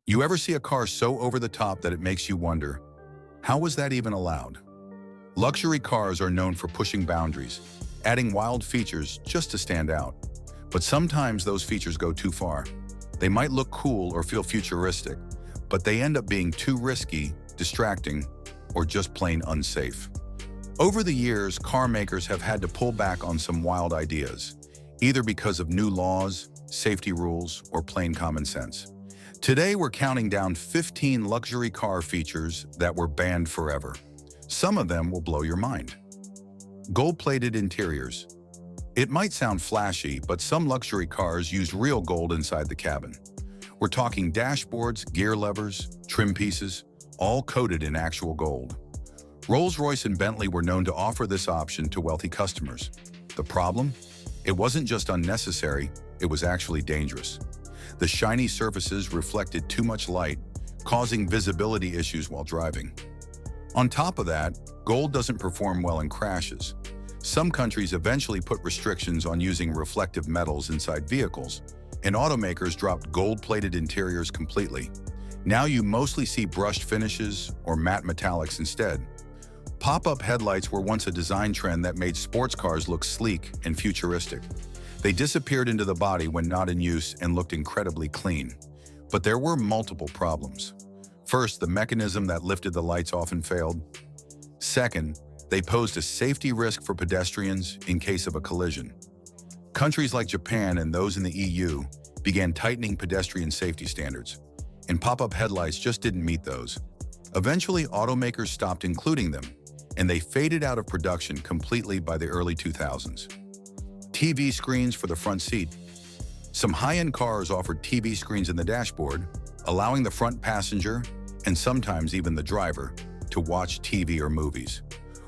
You ever see a car so over the top that it makes you wonder, how was that even allowed? Luxury cars are known for pushing boundaries, adding wild features just to stand out. But sometimes those features go too far. They might look cool or feel futuristic, but they end up being too risky, distracting, or just plain unsafe. Over the years, car makers have had to pull back on some wild ideas, either because of new laws, safety rules, or plain common sense. Today, we're counting down 15 luxury car features that were banned forever. Some of them will blow your mind. Gold-plated interiors. It might sound flashy, but some luxury cars use real gold inside the cabin. We're talking dashboards, gear levers, trim pieces, all coated in actual gold. Rolls-Royce and Bentley were known to offer this option to wealthy customers. The problem? It wasn't just unnecessary, it was actually dangerous. The shiny surfaces reflected too much light, causing visibility issues while driving. On top of that, gold doesn't perform well in crashes. Some countries eventually put restrictions on using reflective metals inside vehicles, and automakers dropped gold-plated interiors completely. Now you mostly see brushed finishes or matte metallics instead. Pop-up headlights were once a design trend that made sports cars look sleek and futuristic. They disappeared into the body when not in use and looked incredibly clean. But there were multiple problems. First, the mechanism that lifted the lights often failed. Second, they posed a safety risk for pedestrians in case of a collision. Countries like Japan and those in the EU began tightening pedestrian safety standards, and pop-up headlights just didn't meet those. Eventually, automakers stopped including them, and they faded out of production completely by the early 2000s. TV screens for the front seat. Some high-end cars offered TV screens in the dashboard, allowing the front passenger, and sometimes even the driver, to watch TV or movies.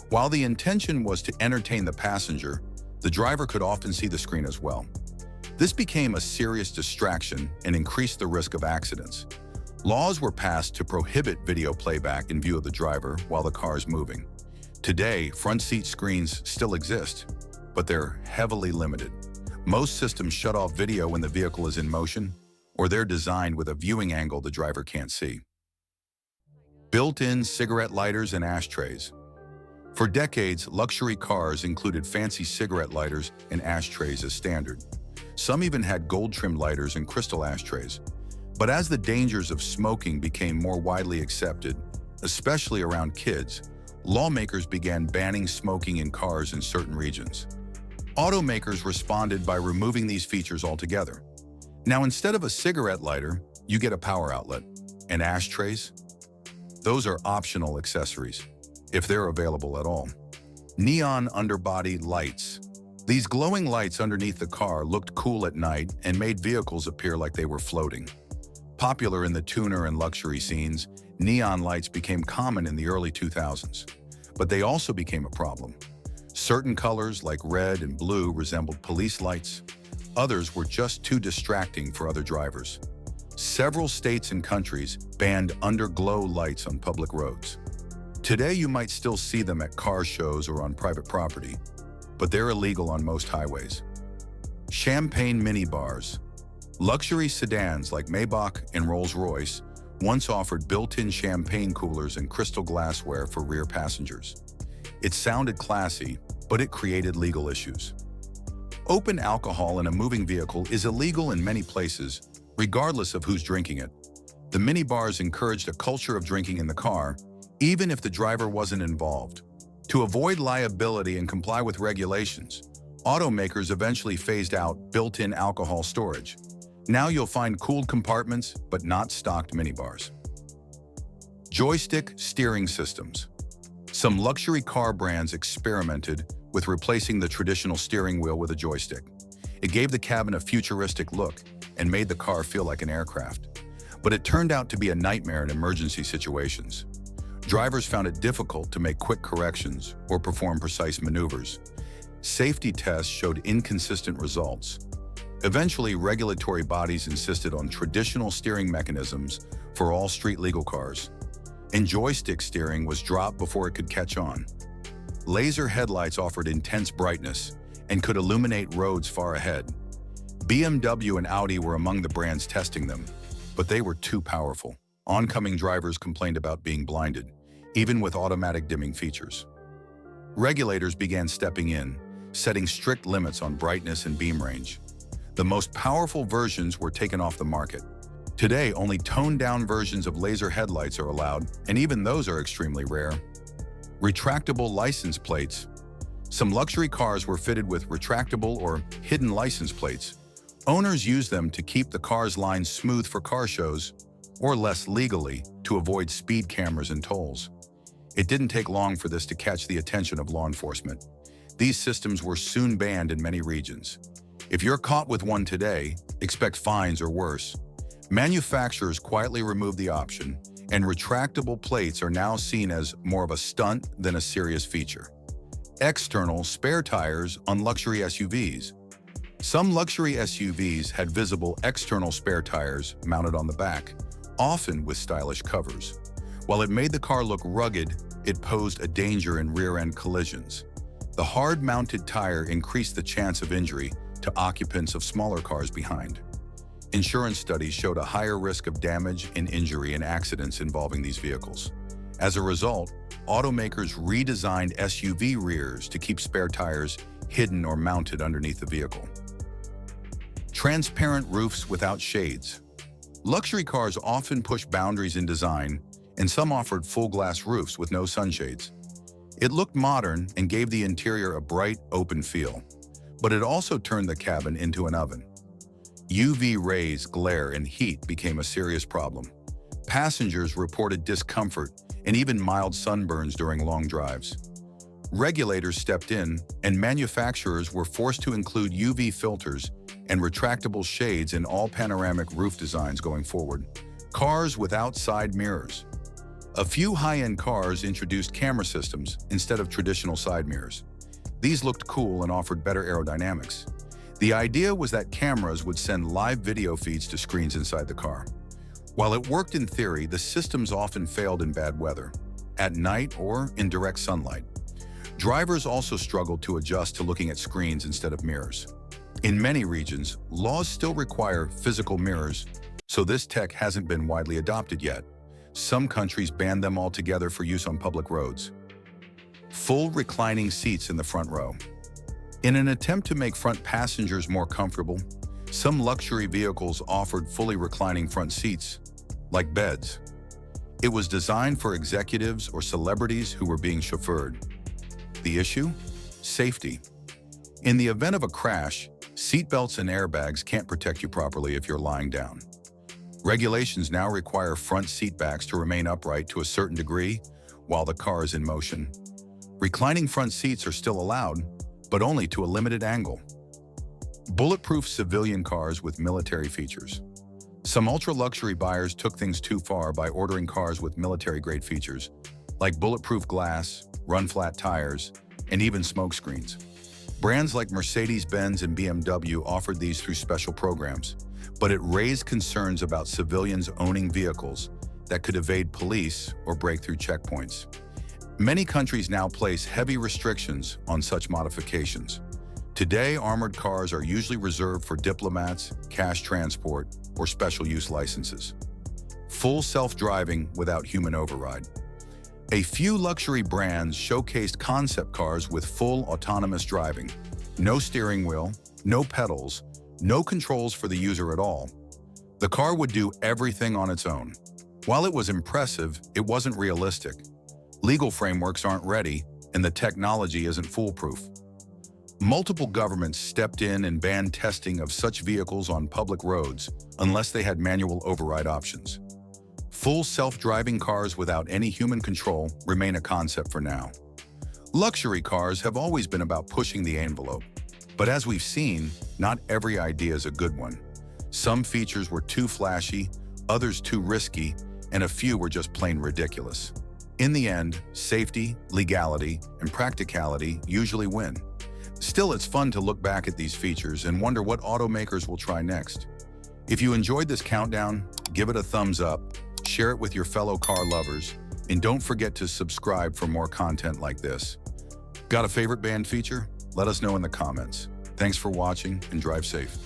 While the intention was to entertain the passenger, the driver could often see the screen as well. This became a serious distraction and increased the risk of accidents. Laws were passed to prohibit video playback in view of the driver while the car is moving. Today, front seat screens still exist, but they're heavily limited. Most systems shut off video when the vehicle is in motion, or they're designed with a viewing angle the driver can't see. Built-in cigarette lighters and ashtrays. For decades, luxury cars included fancy cigarette lighters and ashtrays as standard. Some even had gold-trimmed lighters and crystal ashtrays. But as the dangers of smoking became more widely accepted, especially around kids, lawmakers began banning smoking in cars in certain regions. Automakers responded by removing these features altogether. Now, instead of a cigarette lighter, you get a power outlet. And ashtrays? Those are optional accessories, if they're available at all. Neon underbody lights. These glowing lights underneath the car looked cool at night and made vehicles appear like they were floating. Popular in the tuner and luxury scenes, neon lights became common in the early 2000s. But they also became a problem. Certain colors, like red and blue, resembled police lights. Others were just too distracting for other drivers. Several states and countries banned underglow lights on public roads. Today, you might still see them at car shows or on private property, but they're illegal on most highways. Champagne minibars. Luxury sedans like Maybach and Rolls-Royce once offered built-in champagne coolers and crystal glassware for rear passengers. It sounded classy, but it created legal issues. Open alcohol in a moving vehicle is illegal in many places, regardless of who's drinking it. The minibars encouraged a culture of drinking in the car, even if the driver wasn't involved. To avoid liability and comply with regulations, automakers eventually phased out built-in alcohol storage. Now you'll find cooled compartments, but not stocked minibars. Joystick steering systems. Some luxury car brands experimented with replacing the traditional steering wheel with a joystick. It gave the cabin a futuristic look and made the car feel like an aircraft. But it turned out to be a nightmare in emergency situations. Drivers found it difficult to make quick corrections or perform precise maneuvers. Safety tests showed inconsistent results. Eventually, regulatory bodies insisted on traditional steering mechanisms for all street-legal cars, and joystick steering was dropped before it could catch on. Laser headlights offered intense brightness and could illuminate roads far ahead. BMW and Audi were among the brands testing them, but they were too powerful. Oncoming drivers complained about being blinded, even with automatic dimming features. Regulators began stepping in, setting strict limits on brightness and beam range. The most powerful versions were taken off the market. Today, only toned-down versions of laser headlights are allowed, and even those are extremely rare. Retractable license plates. Some luxury cars were fitted with retractable or hidden license plates. Owners use them to keep the car's lines smooth for car shows, or less legally, to avoid speed cameras and tolls. It didn't take long for this to catch the attention of law enforcement. These systems were soon banned in many regions. If you're caught with one today, expect fines or worse. Manufacturers quietly removed the option, and retractable plates are now seen as more of a stunt than a serious feature. External spare tires on luxury SUVs. Some luxury SUVs had visible external spare tires mounted on the back, often with stylish covers. While it made the car look rugged, it posed a danger in rear-end collisions. The hard-mounted tire increased the chance of injury to occupants of smaller cars behind. Insurance studies showed a higher risk of damage and injury in accidents involving these vehicles. As a result, automakers redesigned SUV rears to keep spare tires hidden or mounted underneath the vehicle. Transparent roofs without shades. Luxury cars often push boundaries in design, and some offered full-glass roofs with no sunshades. It looked modern and gave the interior a bright, open feel, but it also turned the cabin into an oven. UV rays, glare, and heat became a serious problem. Passengers reported discomfort and even mild sunburns during long drives. Regulators stepped in, and manufacturers were forced to include UV filters and retractable shades in all panoramic roof designs going forward. Cars without side mirrors. A few high-end cars introduced camera systems instead of traditional side mirrors. These looked cool and offered better aerodynamics. The idea was that cameras would send live video feeds to screens inside the car. While it worked in theory, the systems often failed in bad weather, at night or in direct sunlight. Drivers also struggled to adjust to looking at screens instead of mirrors. In many regions, laws still require physical mirrors, so this tech hasn't been widely adopted yet. Some countries banned them altogether for use on public roads. Full reclining seats in the front row. In an attempt to make front passengers more comfortable, some luxury vehicles offered fully reclining front seats, like beds. It was designed for executives or celebrities who were being chauffeured. The issue? Safety. In the event of a crash, seatbelts and airbags can't protect you properly if you're lying down. Regulations now require front seat backs to remain upright to a certain degree while the car is in motion. Reclining front seats are still allowed, but only to a limited angle. Bulletproof civilian cars with military features. Some ultra-luxury buyers took things too far by ordering cars with military-grade features, like bulletproof glass, run-flat tires, and even smoke screens. Brands like Mercedes-Benz and BMW offered these through special programs, but it raised concerns about civilians owning vehicles that could evade police or break through checkpoints. Many countries now place heavy restrictions on such modifications. Today, armored cars are usually reserved for diplomats, cash transport, or special use licenses. Full self-driving without human override. A few luxury brands showcased concept cars with full autonomous driving. No steering wheel, no pedals, no controls for the user at all. The car would do everything on its own. While it was impressive, it wasn't realistic. Legal frameworks aren't ready, and the technology isn't foolproof. Multiple governments stepped in and banned testing of such vehicles on public roads unless they had manual override options. Full self-driving cars without any human control remain a concept for now. Luxury cars have always been about pushing the envelope, but as we've seen, not every idea is a good one. Some features were too flashy, others too risky, and a few were just plain ridiculous. In the end, safety, legality, and practicality usually win. Still, it's fun to look back at these features and wonder what automakers will try next. If you enjoyed this countdown, give it a thumbs up, share it with your fellow car lovers, and don't forget to subscribe for more content like this. Got a favorite band feature? Let us know in the comments. Thanks for watching and drive safe.